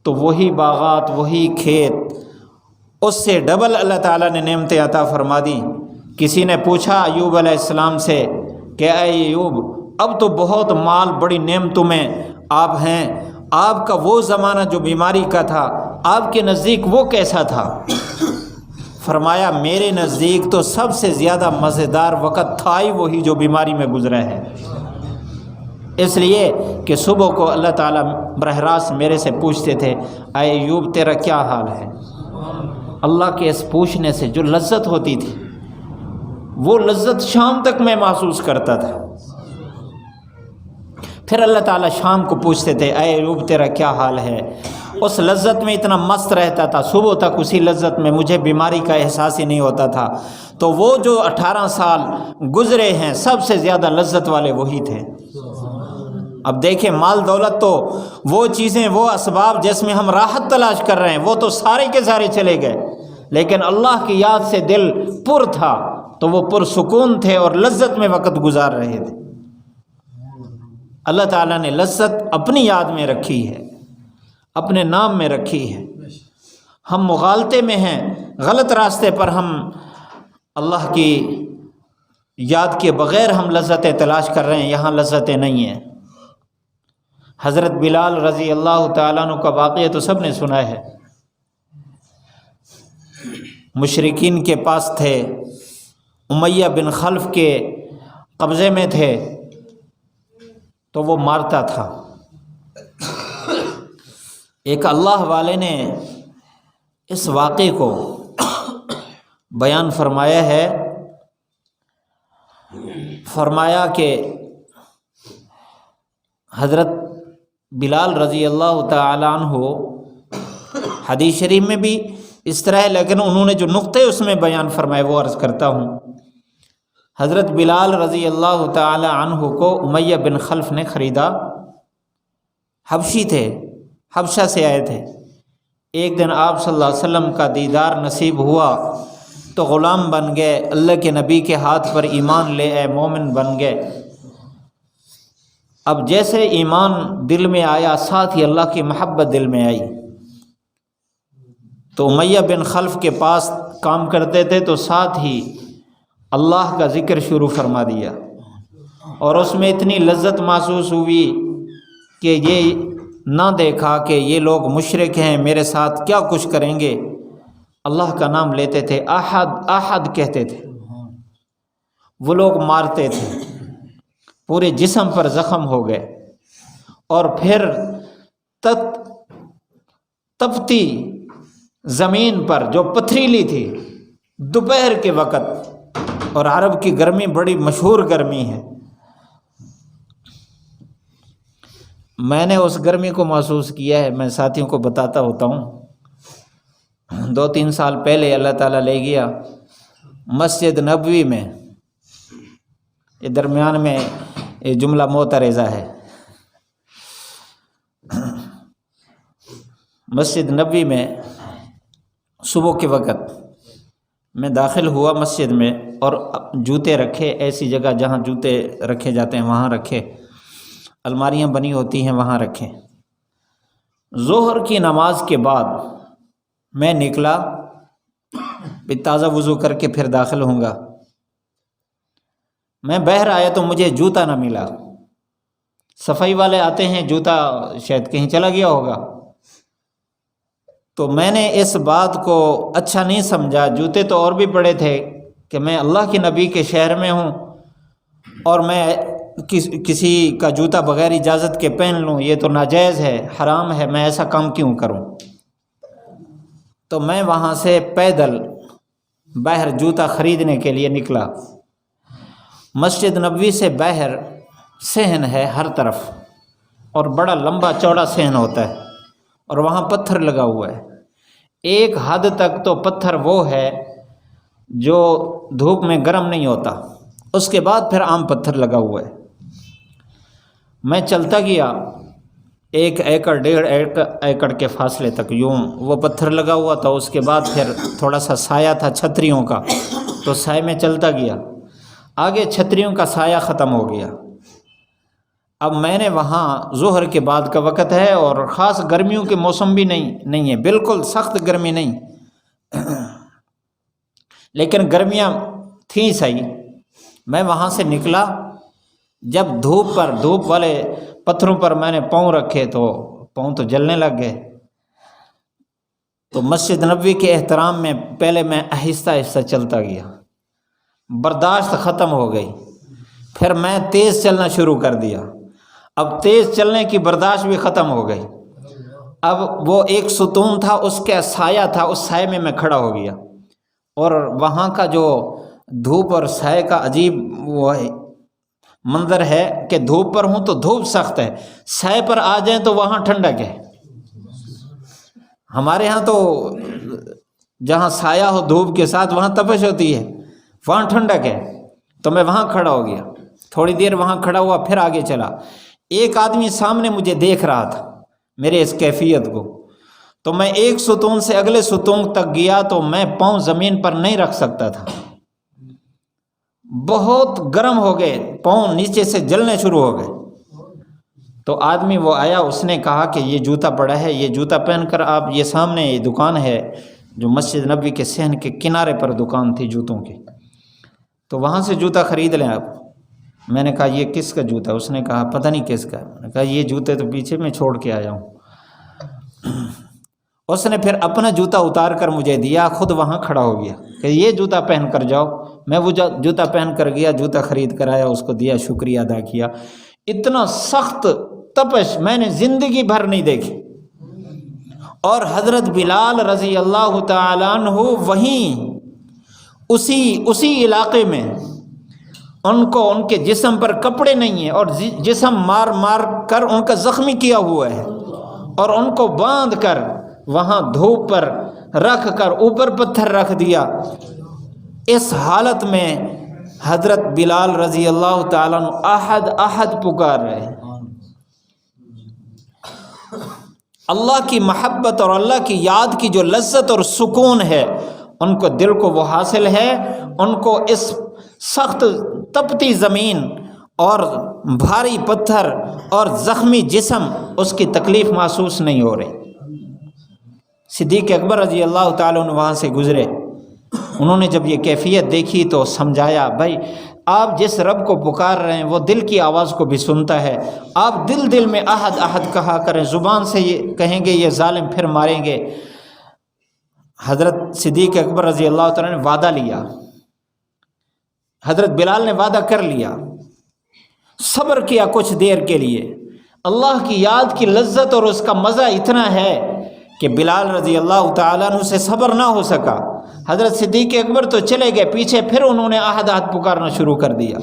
تو وہی باغات، وہی کھیت، اس سے ڈبل اللہ تعالیٰ نے نعمتیں عطا فرما دی۔ کسی نے پوچھا ایوب علیہ السلام سے کہ اے ایوب، اب تو بہت مال، بڑی نعمتوں میں آپ ہیں، آپ کا وہ زمانہ جو بیماری کا تھا آپ کے نزدیک وہ کیسا تھا؟ فرمایا میرے نزدیک تو سب سے زیادہ مزیدار وقت تھا ہی وہی جو بیماری میں گزرا ہے، اس لیے کہ صبح کو اللہ تعالیٰ براہ راست میرے سے پوچھتے تھے اے ایوب تیرا کیا حال ہے؟ اللہ کے اس پوچھنے سے جو لذت ہوتی تھی وہ لذت شام تک میں محسوس کرتا تھا۔ پھر اللہ تعالیٰ شام کو پوچھتے تھے اے ایوب تیرا کیا حال ہے؟ اس لذت میں اتنا مست رہتا تھا، صبح تک اسی لذت میں، مجھے بیماری کا احساس ہی نہیں ہوتا تھا۔ تو وہ جو 18 سال گزرے ہیں سب سے زیادہ لذت والے وہی تھے۔ اب دیکھیں مال دولت تو وہ چیزیں، وہ اسباب جس میں ہم راحت تلاش کر رہے ہیں وہ تو سارے کے سارے چلے گئے، لیکن اللہ کی یاد سے دل پر تھا تو وہ پرسکون تھے اور لذت میں وقت گزار رہے تھے۔ اللہ تعالیٰ نے لذت اپنی یاد میں رکھی ہے، اپنے نام میں رکھی ہے۔ ہم مغالطے میں ہیں، غلط راستے پر ہم اللہ کی یاد کے بغیر ہم لذتیں تلاش کر رہے ہیں، یہاں لذتیں نہیں ہیں۔ حضرت بلال رضی اللہ تعالیٰ عنہ کا واقعہ تو سب نے سنا ہے، مشرکین کے پاس تھے، امیہ بن خلف کے قبضے میں تھے تو وہ مارتا تھا۔ ایک اللہ والے نے اس واقعے کو بیان فرمایا ہے، فرمایا کہ حضرت بلال رضی اللہ تعالیٰ عنہ، حدیث شریف میں بھی اس طرح ہے لیکن انہوں نے جو نقطے اس میں بیان فرمائے وہ عرض کرتا ہوں۔ حضرت بلال رضی اللہ تعالی عنہ کو امیہ بن خلف نے خریدا، حبشی تھے، حبشہ سے آئے تھے۔ ایک دن آپ صلی اللہ علیہ وسلم کا دیدار نصیب ہوا تو غلام بن گئے، اللہ کے نبی کے ہاتھ پر ایمان لے آئے، مومن بن گئے۔ اب جیسے ایمان دل میں آیا ساتھ ہی اللہ کی محبت دل میں آئی، تو امیہ بن خلف کے پاس کام کرتے تھے تو ساتھ ہی اللہ کا ذکر شروع فرما دیا، اور اس میں اتنی لذت محسوس ہوئی کہ یہ نہ دیکھا کہ یہ لوگ مشرک ہیں، میرے ساتھ کیا کچھ کریں گے۔ اللہ کا نام لیتے تھے، احد احد کہتے تھے، وہ لوگ مارتے تھے، پورے جسم پر زخم ہو گئے، اور پھر تپتی زمین پر جو پتھریلی تھی دوپہر کے وقت، اور عرب کی گرمی بڑی مشہور گرمی ہے، میں نے اس گرمی کو محسوس کیا ہے، میں ساتھیوں کو بتاتا ہوتا ہوں۔ 2-3 سال پہلے اللہ تعالیٰ لے گیا مسجد نبوی میں، یہ درمیان میں یہ جملہ معترضہ ہے، مسجد نبوی میں صبح کے وقت میں داخل ہوا مسجد میں، اور جوتے رکھے ایسی جگہ جہاں جوتے رکھے جاتے ہیں وہاں رکھے، الماریاں بنی ہوتی ہیں وہاں رکھے۔ ظہر کی نماز کے بعد میں نکلا، پھر تازہ وضو کر کے پھر داخل ہوں گا، میں باہر آیا تو مجھے جوتا نہ ملا، صفائی والے آتے ہیں جوتا شاید کہیں چلا گیا ہوگا، تو میں نے اس بات کو اچھا نہیں سمجھا، جوتے تو اور بھی پڑے تھے کہ میں اللہ کے نبی کے شہر میں ہوں اور میں کسی کا جوتا بغیر اجازت کے پہن لوں، یہ تو ناجائز ہے، حرام ہے، میں ایسا کام کیوں کروں؟ تو میں وہاں سے پیدل باہر جوتا خریدنے کے لیے نکلا۔ مسجد نبوی سے باہر صحن ہے ہر طرف، اور بڑا لمبا چوڑا صحن ہوتا ہے، اور وہاں پتھر لگا ہوا ہے۔ ایک حد تک تو پتھر وہ ہے جو دھوپ میں گرم نہیں ہوتا، اس کے بعد پھر عام پتھر لگا ہوا ہے۔ میں چلتا گیا 1 ایکڑ 1.5 ایکڑ کے فاصلے تک، یوں وہ پتھر لگا ہوا تھا، اس کے بعد پھر تھوڑا سا سایہ تھا چھتریوں کا، تو سائے میں چلتا گیا، آگے چھتریوں کا سایہ ختم ہو گیا۔ اب میں نے وہاں ظہر کے بعد کا وقت ہے، اور خاص گرمیوں کے موسم بھی نہیں ہے، بالکل سخت گرمی نہیں، لیکن گرمیاں تھیں صحیح۔ میں وہاں سے نکلا، جب دھوپ والے پتھروں پر میں نے پاؤں رکھے تو پاؤں تو جلنے لگ گئے۔ تو مسجد نبوی کے احترام میں پہلے میں آہستہ آہستہ چلتا گیا، برداشت ختم ہو گئی، پھر میں تیز چلنا شروع کر دیا، اب تیز چلنے کی برداشت بھی ختم ہو گئی۔ اب وہ ایک ستون تھا، اس کا سایہ تھا، اس سائے میں کھڑا ہو گیا، اور وہاں کا جو دھوپ اور سائے کا عجیب وہ منظر ہے کہ دھوپ پر ہوں تو دھوپ سخت ہے، سائے پر آ جائیں تو وہاں ٹھنڈک ہے۔ ہمارے ہاں تو جہاں سایہ ہو دھوپ کے ساتھ وہاں تپش ہوتی ہے، وہاں ٹھنڈک ہے۔ تو میں وہاں کھڑا ہو گیا، تھوڑی دیر وہاں کھڑا ہوا، پھر آگے چلا۔ ایک آدمی سامنے مجھے دیکھ رہا تھا میرے اس کیفیت کو، تو میں ایک ستون سے اگلے ستون تک گیا تو میں پاؤں زمین پر نہیں رکھ سکتا تھا، بہت گرم ہو گئے، پاؤں نیچے سے جلنے شروع ہو گئے۔ تو آدمی وہ آیا، اس نے کہا کہ یہ جوتا پڑا ہے، یہ جوتا پہن کر آپ، یہ سامنے یہ دکان ہے جو مسجد نبوی کے صحن کے کنارے پر دکان تھی جوتوں کی، تو وہاں سے جوتا خرید لیں آپ۔ میں نے کہا یہ کس کا جوتا ہے؟ اس نے کہا پتہ نہیں کس کا ہے۔ میں نے کہا یہ جوتے تو پیچھے میں چھوڑ کے آیا ہوں۔ اس نے پھر اپنا جوتا اتار کر مجھے دیا، خود وہاں کھڑا ہو گیا کہ یہ جوتا پہن کر جاؤ۔ میں وہ جوتا پہن کر گیا، جوتا خرید کر آیا، اس کو دیا، شکریہ ادا کیا۔ اتنا سخت تپش میں نے زندگی بھر نہیں دیکھی۔ اور حضرت بلال رضی اللہ تعالیٰ عنہ وہیں اسی علاقے میں، ان کے جسم پر کپڑے نہیں ہیں اور جسم مار مار کر ان کا زخمی کیا ہوا ہے، اور ان کو باندھ کر وہاں دھوپ پر رکھ کر اوپر پتھر رکھ دیا۔ اس حالت میں حضرت بلال رضی اللہ تعالیٰ عنہ احد احد پکار رہے ہیں۔ اللہ کی محبت اور اللہ کی یاد کی جو لذت اور سکون ہے ان کو دل کو وہ حاصل ہے، ان کو اس سخت تپتی زمین اور بھاری پتھر اور زخمی جسم اس کی تکلیف محسوس نہیں ہو رہی۔ صدیق اکبر رضی اللہ تعالیٰ عنہ وہاں سے گزرے، انہوں نے جب یہ کیفیت دیکھی تو سمجھایا، بھائی آپ جس رب کو پکار رہے ہیں وہ دل کی آواز کو بھی سنتا ہے، آپ دل دل میں احد احد کہا کریں، زبان سے یہ کہیں گے یہ ظالم پھر ماریں گے۔ حضرت صدیق اکبر رضی اللہ تعالیٰ نے وعدہ لیا، حضرت بلال نے وعدہ کر لیا، صبر کیا کچھ دیر کے لیے۔ اللہ کی یاد کی لذت اور اس کا مزہ اتنا ہے کہ بلال رضی اللہ تعالیٰ عنہ سے صبر نہ ہو سکا۔ حضرت صدیق اکبر تو چلے گئے پیچھے، پھر انہوں نے احد احد پکارنا شروع کر دیا۔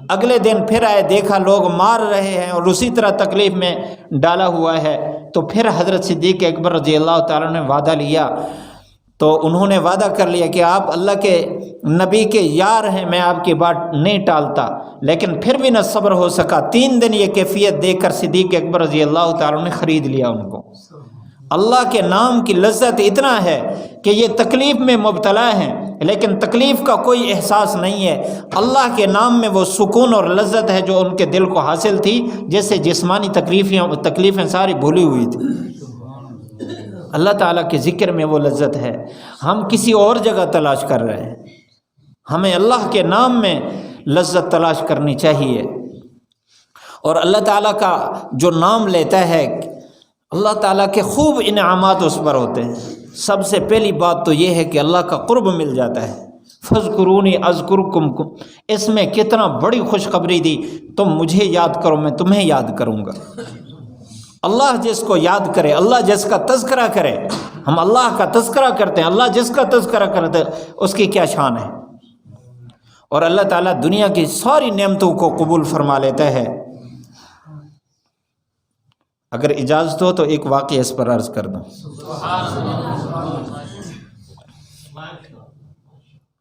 اگلے دن پھر آئے، دیکھا لوگ مار رہے ہیں اور اسی طرح تکلیف میں ڈالا ہوا ہے، تو پھر حضرت صدیق اکبر رضی اللہ تعالیٰ نے وعدہ لیا۔ تو انہوں نے وعدہ کر لیا کہ آپ اللہ کے نبی کے یار ہیں، میں آپ کی بات نہیں ٹالتا، لیکن پھر بھی نہ صبر ہو سکا۔ 3 دن یہ کیفیت دیکھ کر صدیق اکبر رضی اللہ تعالیٰ نے خرید لیا ان کو۔ اللہ کے نام کی لذت اتنا ہے کہ یہ تکلیف میں مبتلا ہیں لیکن تکلیف کا کوئی احساس نہیں ہے۔ اللہ کے نام میں وہ سکون اور لذت ہے جو ان کے دل کو حاصل تھی، جیسے جسمانی تکلیفیں ساری بھولی ہوئی تھی۔ اللہ تعالیٰ کے ذکر میں وہ لذت ہے، ہم کسی اور جگہ تلاش کر رہے ہیں۔ ہمیں اللہ کے نام میں لذت تلاش کرنی چاہیے، اور اللہ تعالیٰ کا جو نام لیتا ہے اللہ تعالیٰ کے خوب انعامات اس پر ہوتے ہیں۔ سب سے پہلی بات تو یہ ہے کہ اللہ کا قرب مل جاتا ہے، فاذکرونی اذکرکم، اس میں کتنا بڑی خوشخبری دی، تم مجھے یاد کرو میں تمہیں یاد کروں گا۔ اللہ جس کو یاد کرے، اللہ جس کا تذکرہ کرے، ہم اللہ کا تذکرہ کرتے ہیں، اللہ جس کا تذکرہ کرتے ہیں اس کی کیا شان ہے۔ اور اللہ تعالیٰ دنیا کی ساری نعمتوں کو قبول فرما لیتا ہے۔ اگر اجازت ہو تو ایک واقعہ اس پر عرض کر دوں۔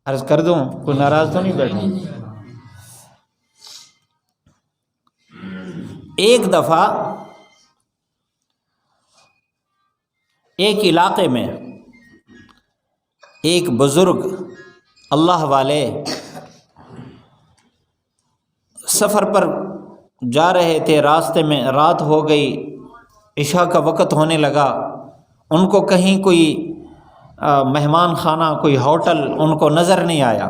عرض کر دوں، کوئی ناراض تو نہیں بیٹھا؟ ایک دفعہ ایک علاقے میں ایک بزرگ اللہ والے سفر پر جا رہے تھے، راستے میں رات ہو گئی، عشاء کا وقت ہونے لگا، ان کو کہیں کوئی مہمان خانہ، کوئی ہوٹل ان کو نظر نہیں آیا۔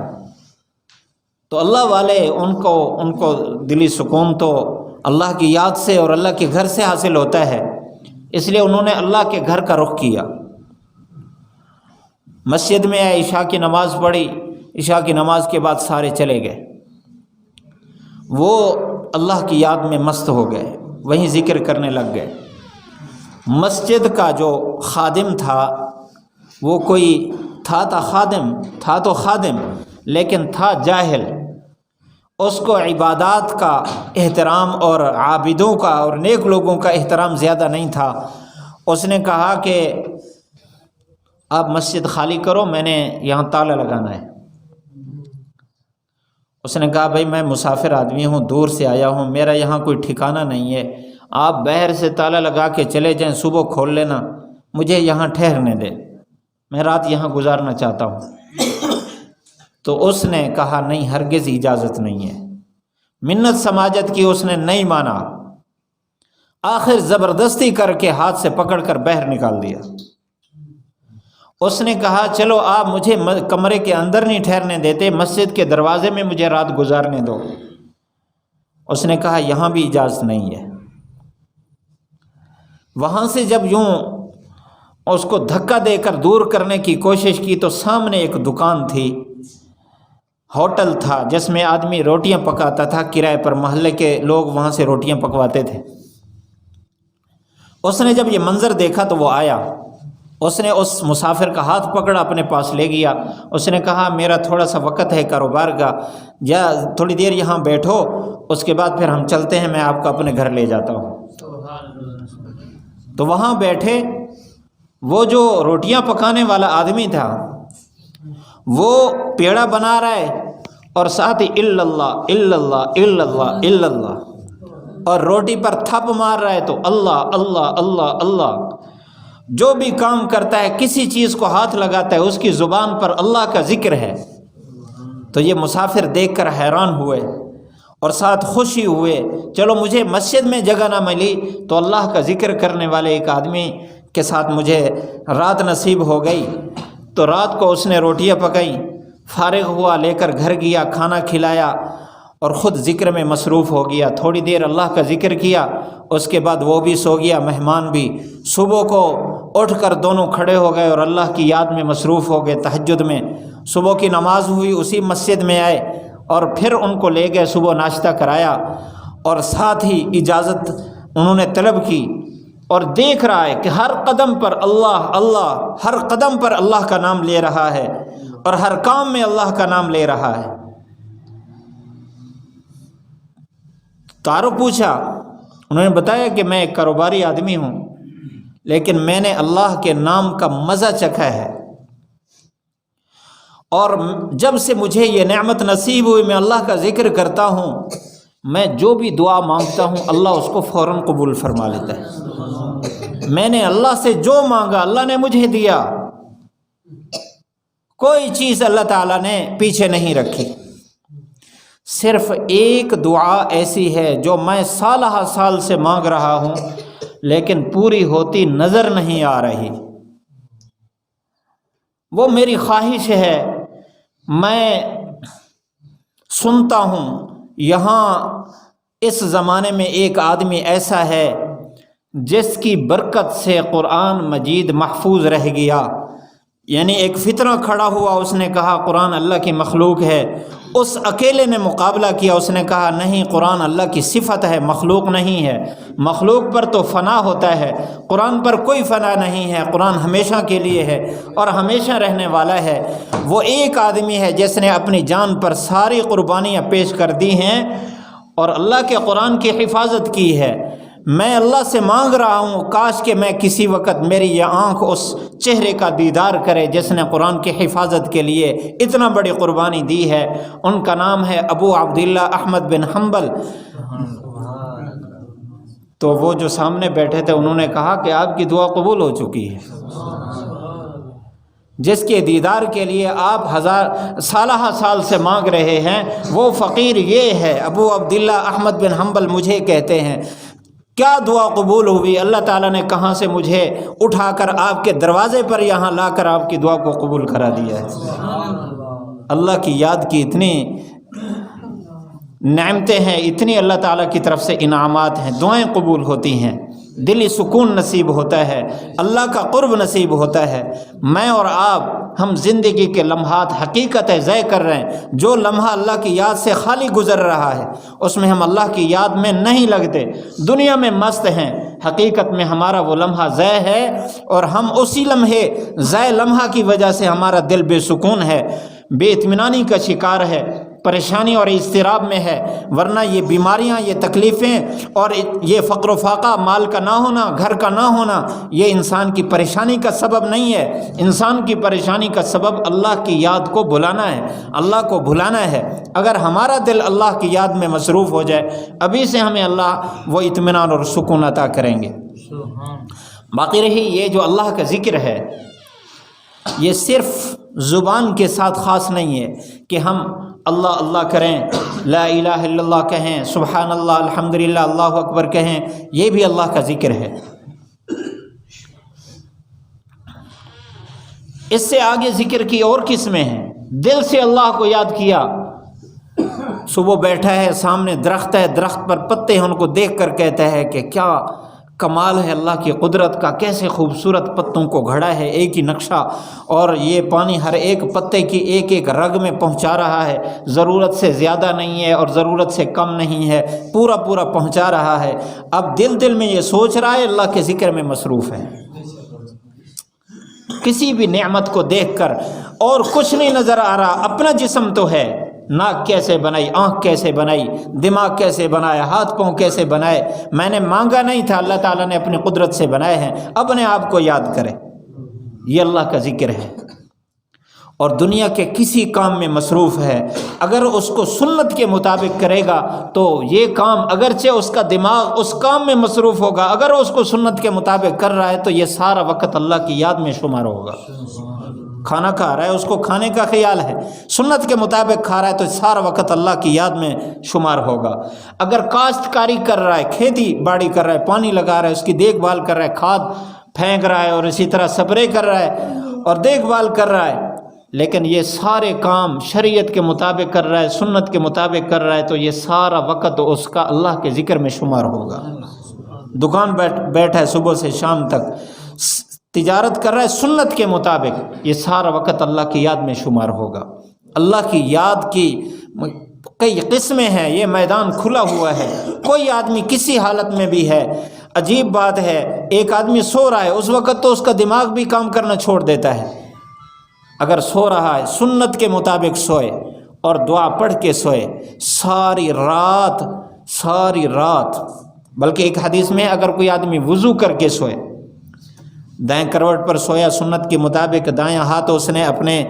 تو اللہ والے ان کو دلی سکون تو اللہ کی یاد سے اور اللہ کے گھر سے حاصل ہوتا ہے، اس لیے انہوں نے اللہ کے گھر کا رخ کیا، مسجد میں آئے، عشاء کی نماز پڑھی، عشاء کی نماز کے بعد سارے چلے گئے، وہ اللہ کی یاد میں مست ہو گئے، وہیں ذکر کرنے لگ گئے۔ مسجد کا جو خادم تھا وہ کوئی تھا تو خادم لیکن تھا جاہل، اس کو عبادات کا احترام اور عابدوں کا اور نیک لوگوں کا احترام زیادہ نہیں تھا۔ اس نے کہا کہ آپ مسجد خالی کرو، میں نے یہاں تالا لگانا ہے۔ اس نے کہا بھائی میں مسافر آدمی ہوں، دور سے آیا ہوں، میرا یہاں کوئی ٹھکانہ نہیں ہے، آپ باہر سے تالا لگا کے چلے جائیں، صبح کھول لینا، مجھے یہاں ٹھہرنے دیں، میں رات یہاں گزارنا چاہتا ہوں۔ تو اس نے کہا نہیں، ہرگز اجازت نہیں ہے۔ منت سماجت کی، اس نے نہیں مانا، آخر زبردستی کر کے ہاتھ سے پکڑ کر باہر نکال دیا۔ اس نے کہا چلو آپ مجھے کمرے کے اندر نہیں ٹھہرنے دیتے، مسجد کے دروازے میں مجھے رات گزارنے دو۔ اس نے کہا یہاں بھی اجازت نہیں ہے۔ وہاں سے جب یوں اس کو دھکا دے کر دور کرنے کی کوشش کی تو سامنے ایک دکان تھی، ہوٹل تھا جس میں آدمی روٹیاں پکاتا تھا، کرائے پر محلے کے لوگ وہاں سے روٹیاں پکواتے تھے۔ اس نے جب یہ منظر دیکھا تو وہ آیا، اس نے اس مسافر کا ہاتھ پکڑا، اپنے پاس لے گیا۔ اس نے کہا میرا تھوڑا سا وقت ہے کاروبار کا، یا تھوڑی دیر یہاں بیٹھو، اس کے بعد پھر ہم چلتے ہیں، میں آپ کو اپنے گھر لے جاتا ہوں۔ تو وہاں بیٹھے، وہ جو روٹیاں پکانے والا آدمی تھا وہ پیڑا بنا رہا ہے اور ساتھ ہی الا اللہ الا اللہ الا اللہ الا اللہ، اور روٹی پر تھپ مار رہا ہے تو اللہ اللہ اللہ اللہ۔ جو بھی کام کرتا ہے، کسی چیز کو ہاتھ لگاتا ہے، اس کی زبان پر اللہ کا ذکر ہے۔ تو یہ مسافر دیکھ کر حیران ہوئے اور ساتھ خوشی ہوئے، چلو مجھے مسجد میں جگہ نہ ملی تو اللہ کا ذکر کرنے والے ایک آدمی کے ساتھ مجھے رات نصیب ہو گئی۔ تو رات کو اس نے روٹیاں پکائیں، فارغ ہوا، لے کر گھر گیا، کھانا کھلایا اور خود ذکر میں مصروف ہو گیا۔ تھوڑی دیر اللہ کا ذکر کیا، اس کے بعد وہ بھی سو گیا، مہمان بھی۔ صبح کو اٹھ کر دونوں کھڑے ہو گئے اور اللہ کی یاد میں مصروف ہو گئے، تہجد میں۔ صبح کی نماز ہوئی، اسی مسجد میں آئے اور پھر ان کو لے گئے، صبح ناشتہ کرایا اور ساتھ ہی اجازت انہوں نے طلب کی، اور دیکھ رہا ہے کہ ہر قدم پر اللہ اللہ، ہر قدم پر اللہ کا نام لے رہا ہے اور ہر کام میں اللہ کا نام لے رہا ہے۔ تعارف پوچھا، انہوں نے بتایا کہ میں ایک کاروباری آدمی ہوں، لیکن میں نے اللہ کے نام کا مزہ چکھا ہے، اور جب سے مجھے یہ نعمت نصیب ہوئی، میں اللہ کا ذکر کرتا ہوں، میں جو بھی دعا مانگتا ہوں اللہ اس کو فوراً قبول فرما لیتا ہے۔ میں نے اللہ سے جو مانگا اللہ نے مجھے دیا، کوئی چیز اللہ تعالیٰ نے پیچھے نہیں رکھی۔ صرف ایک دعا ایسی ہے جو میں سالہ سال سے مانگ رہا ہوں لیکن پوری ہوتی نظر نہیں آ رہی۔ وہ میری خواہش ہے، میں سنتا ہوں یہاں اس زمانے میں ایک آدمی ایسا ہے جس کی برکت سے قرآن مجید محفوظ رہ گیا، یعنی ایک فتنہ کھڑا ہوا، اس نے کہا قرآن اللہ کی مخلوق ہے، اس اکیلے نے مقابلہ کیا، اس نے کہا نہیں، قرآن اللہ کی صفت ہے، مخلوق نہیں ہے، مخلوق پر تو فنا ہوتا ہے، قرآن پر کوئی فنا نہیں ہے، قرآن ہمیشہ کے لیے ہے اور ہمیشہ رہنے والا ہے۔ وہ ایک آدمی ہے جس نے اپنی جان پر ساری قربانیاں پیش کر دی ہیں اور اللہ کے قرآن کی حفاظت کی ہے۔ میں اللہ سے مانگ رہا ہوں کاش کہ میں کسی وقت میری یہ آنکھ اس چہرے کا دیدار کرے جس نے قرآن کی حفاظت کے لیے اتنا بڑی قربانی دی ہے۔ ان کا نام ہے ابو عبداللہ احمد بن حنبل۔ تو وہ جو سامنے بیٹھے تھے انہوں نے کہا کہ آپ کی دعا قبول ہو چکی ہے، جس کے دیدار کے لیے آپ سالہ سال سے مانگ رہے ہیں وہ فقیر یہ ہے، ابو عبداللہ احمد بن حنبل مجھے کہتے ہیں کیا دعا قبول ہوئی، اللہ تعالیٰ نے کہاں سے مجھے اٹھا کر آپ کے دروازے پر یہاں لا کر آپ کی دعا کو قبول کرا دیا ہے۔ اللہ کی یاد کی اتنی نعمتیں ہیں، اتنی اللہ تعالیٰ کی طرف سے انعامات ہیں، دعائیں قبول ہوتی ہیں۔ دلی سکون نصیب ہوتا ہے، اللہ کا قرب نصیب ہوتا ہے۔ میں اور آپ ہم زندگی کے لمحات حقیقت ہے ضائع کر رہے ہیں۔ جو لمحہ اللہ کی یاد سے خالی گزر رہا ہے اس میں ہم اللہ کی یاد میں نہیں لگتے، دنیا میں مست ہیں، حقیقت میں ہمارا وہ لمحہ ضائع ہے، اور ہم اسی لمحے ضائع لمحہ کی وجہ سے ہمارا دل بے سکون ہے، بے اطمینانی کا شکار ہے، پریشانی اور اضطراب میں ہے۔ ورنہ یہ بیماریاں، یہ تکلیفیں اور یہ فقر و فاقہ، مال کا نہ ہونا، گھر کا نہ ہونا، یہ انسان کی پریشانی کا سبب نہیں ہے۔ انسان کی پریشانی کا سبب اللہ کی یاد کو بھلانا ہے، اللہ کو بھلانا ہے۔ اگر ہمارا دل اللہ کی یاد میں مصروف ہو جائے، ابھی سے ہمیں اللہ وہ اطمینان اور سکون عطا کریں گے۔ باقی رہی یہ جو اللہ کا ذکر ہے، یہ صرف زبان کے ساتھ خاص نہیں ہے کہ ہم اللہ اللہ کریں، لا الہ الا اللہ کہیں، سبحان اللہ، الحمدللہ، اللہ اکبر کہیں، یہ بھی اللہ کا ذکر ہے۔ اس سے آگے ذکر کی اور قسمیں ہیں۔ دل سے اللہ کو یاد کیا، صبح بیٹھا ہے، سامنے درخت ہے، درخت پر پتے ہیں، ان کو دیکھ کر کہتا ہے کہ کیا کمال ہے اللہ کی قدرت کا، کیسے خوبصورت پتوں کو گھڑا ہے، ایک ہی نقشہ، اور یہ پانی ہر ایک پتے کی ایک ایک رگ میں پہنچا رہا ہے، ضرورت سے زیادہ نہیں ہے اور ضرورت سے کم نہیں ہے، پورا پورا پہنچا رہا ہے۔ اب دل میں یہ سوچ رہا ہے، اللہ کے ذکر میں مصروف ہے۔ کسی بھی نعمت کو دیکھ کر اور کچھ نہیں نظر آ رہا، اپنا جسم تو ہے، ناک کیسے بنائی، آنکھ کیسے بنائی، دماغ کیسے بنایا، ہاتھ پاؤں کیسے بنائے، میں نے مانگا نہیں تھا، اللہ تعالیٰ نے اپنی قدرت سے بنائے ہیں، اپنے آپ کو یاد کرے، یہ اللہ کا ذکر ہے۔ اور دنیا کے کسی کام میں مصروف ہے، اگر اس کو سنت کے مطابق کرے گا تو یہ کام، اگرچہ اس کا دماغ اس کام میں مصروف ہوگا، اگر اس کو سنت کے مطابق کر رہا ہے تو یہ سارا وقت اللہ کی یاد میں شمار ہوگا۔ کھانا کھا رہا ہے، اس کو کھانے کا خیال ہے، سنت کے مطابق کھا رہا ہے تو سارا وقت اللہ کی یاد میں شمار ہوگا۔ اگر کاشتکاری کر رہا ہے، کھیتی باڑی کر رہا ہے، پانی لگا رہا ہے، اس کی دیکھ بھال کر رہا ہے، کھاد پھینک رہا ہے اور اسی طرح سپرے کر رہا ہے اور دیکھ بھال کر رہا ہے، لیکن یہ سارے کام شریعت کے مطابق کر رہا ہے، سنت کے مطابق کر رہا ہے تو یہ سارا وقت اس کا اللہ کے ذکر میں شمار ہوگا۔ دکان بیٹھا ہے صبح سے شام تک، تجارت کر رہا ہے سنت کے مطابق، یہ سارا وقت اللہ کی یاد میں شمار ہوگا۔ اللہ کی یاد کی کئی قسمیں ہیں، یہ میدان کھلا ہوا ہے۔ کوئی آدمی کسی حالت میں بھی ہے، عجیب بات ہے، ایک آدمی سو رہا ہے، اس وقت تو اس کا دماغ بھی کام کرنا چھوڑ دیتا ہے۔ اگر سو رہا ہے سنت کے مطابق سوئے اور دعا پڑھ کے سوئے، ساری رات، بلکہ ایک حدیث میں اگر کوئی آدمی وضو کر کے سوئے، دائیں کروٹ پر سویا سنت کے مطابق، دائیں ہاتھ اس نے اپنے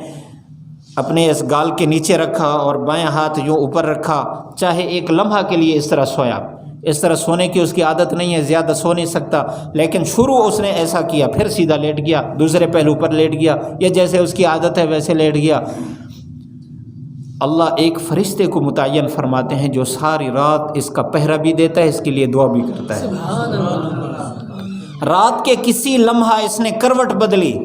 اس گال کے نیچے رکھا اور بائیں ہاتھ یوں اوپر رکھا، چاہے ایک لمحہ کے لیے اس طرح سویا، اس طرح سونے کی اس کی عادت نہیں ہے، زیادہ سو نہیں سکتا، لیکن شروع اس نے ایسا کیا، پھر سیدھا لیٹ گیا، دوسرے پہلو پر لیٹ گیا، یا جیسے اس کی عادت ہے ویسے لیٹ گیا۔ اللہ ایک فرشتے کو متعین فرماتے ہیں جو ساری رات اس کا پہرا بھی دیتا ہے، اس کے لیے دعا بھی کرتا ہے۔ رات کے کسی لمحہ اس نے کروٹ بدلی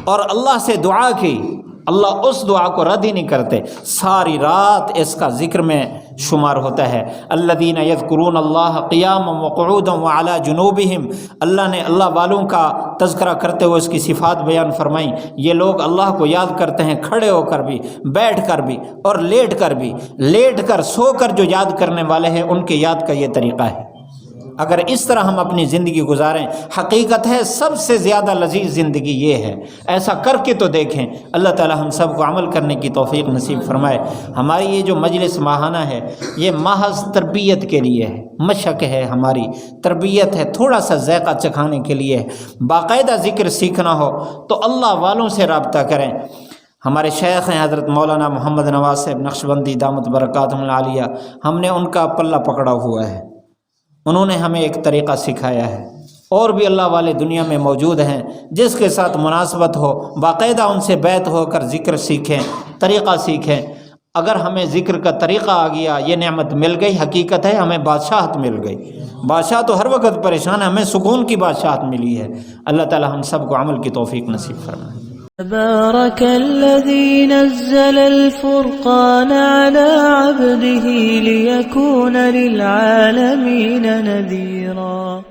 اور اللہ سے دعا کی، اللہ اس دعا کو رد ہی نہیں کرتے، ساری رات اس کا ذکر میں شمار ہوتا ہے۔ الذین یذکرون اللہ قیاما وقعودا وعلی جنوبہم، اللہ نے اللہ والوں کا تذکرہ کرتے ہوئے اس کی صفات بیان فرمائیں، یہ لوگ اللہ کو یاد کرتے ہیں کھڑے ہو کر بھی، بیٹھ کر بھی اور لیٹ کر بھی، لیٹ کر سو کر جو یاد کرنے والے ہیں ان کے یاد کا یہ طریقہ ہے۔ اگر اس طرح ہم اپنی زندگی گزاریں، حقیقت ہے سب سے زیادہ لذیذ زندگی یہ ہے، ایسا کر کے تو دیکھیں۔ اللہ تعالی ہم سب کو عمل کرنے کی توفیق نصیب فرمائے۔ ہماری یہ جو مجلس ماہانہ ہے یہ محض تربیت کے لیے ہے، مشق ہے، ہماری تربیت ہے، تھوڑا سا ذائقہ چکھانے کے لیے ہے۔ باقاعدہ ذکر سیکھنا ہو تو اللہ والوں سے رابطہ کریں۔ ہمارے شیخ ہیں حضرت مولانا محمد نواز صاحب نقشبندی دامت برکاتہم العالیہ، ہم نے ان کا پلہ پکڑا ہوا ہے، انہوں نے ہمیں ایک طریقہ سکھایا ہے، اور بھی اللہ والے دنیا میں موجود ہیں، جس کے ساتھ مناسبت ہو باقاعدہ ان سے بیعت ہو کر ذکر سیکھیں، طریقہ سیکھیں۔ اگر ہمیں ذکر کا طریقہ آ گیا، یہ نعمت مل گئی، حقیقت ہے ہمیں بادشاہت مل گئی۔ بادشاہ تو ہر وقت پریشان ہے، ہمیں سکون کی بادشاہت ملی ہے۔ اللہ تعالی ہم سب کو عمل کی توفیق نصیب فرمائے۔ تبارك الذي نزل الفرقان على عبده ليكون للعالمين نذيرا